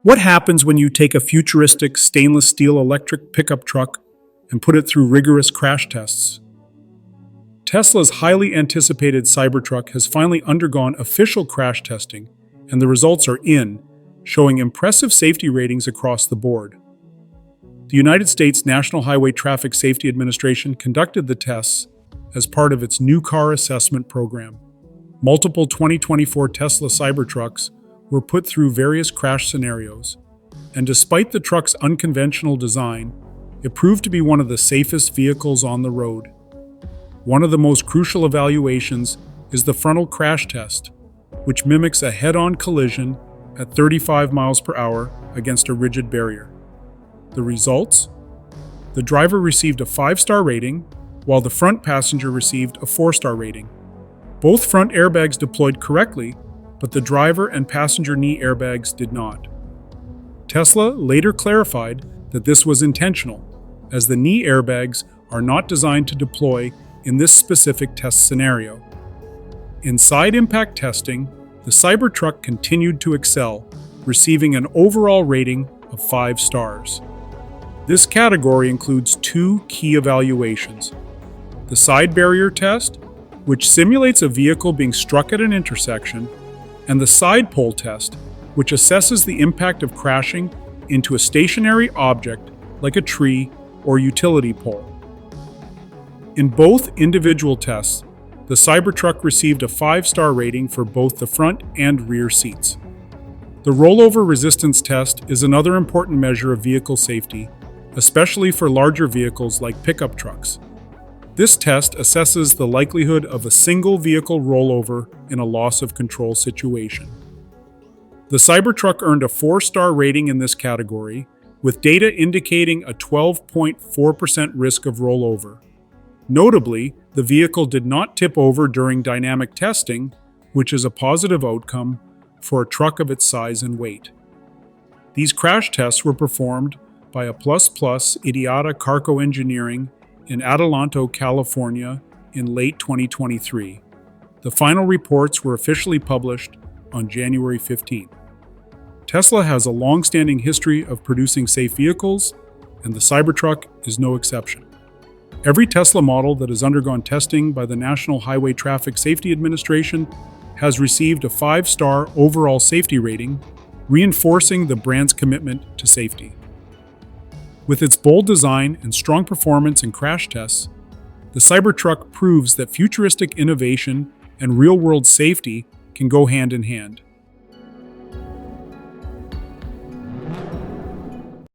What happens when you take a futuristic stainless steel electric pickup truck and put it through rigorous crash tests? Tesla's highly anticipated Cybertruck has finally undergone official crash testing, and the results are in, showing impressive safety ratings across the board. The United States National Highway Traffic Safety Administration conducted the tests as part of its New Car Assessment Program. Multiple 2024 Tesla Cybertrucks were put through various crash scenarios, and despite the truck's unconventional design, it proved to be one of the safest vehicles on the road. One of the most crucial evaluations is the frontal crash test, which mimics a head-on collision at 35 miles per hour against a rigid barrier. The results? The driver received a 5-star rating, while the front passenger received a 4-star rating. Both front airbags deployed correctly, but the driver and passenger knee airbags did not. Tesla later clarified that this was intentional, as the knee airbags are not designed to deploy in this specific test scenario. In side impact testing, the Cybertruck continued to excel, receiving an overall rating of 5 stars. This category includes 2 key evaluations: the side barrier test, which simulates a vehicle being struck at an intersection, and the side pole test, which assesses the impact of crashing into a stationary object like a tree or utility pole. In both individual tests, the Cybertruck received a 5-star rating for both the front and rear seats. The rollover resistance test is another important measure of vehicle safety, especially for larger vehicles like pickup trucks. This test assesses the likelihood of a single vehicle rollover in a loss of control situation. The Cybertruck earned a 4-star rating in this category, with data indicating a 12.4% risk of rollover. Notably, the vehicle did not tip over during dynamic testing, which is a positive outcome for a truck of its size and weight. These crash tests were performed by a IDIATA Cargo Engineering in Adelanto, California in late 2023. The final reports were officially published on January 15. Tesla has a long-standing history of producing safe vehicles, and the Cybertruck is no exception. Every Tesla model that has undergone testing by the National Highway Traffic Safety Administration has received a 5-star overall safety rating, reinforcing the brand's commitment to safety. With its bold design and strong performance in crash tests, the Cybertruck proves that futuristic innovation and real-world safety can go hand in hand.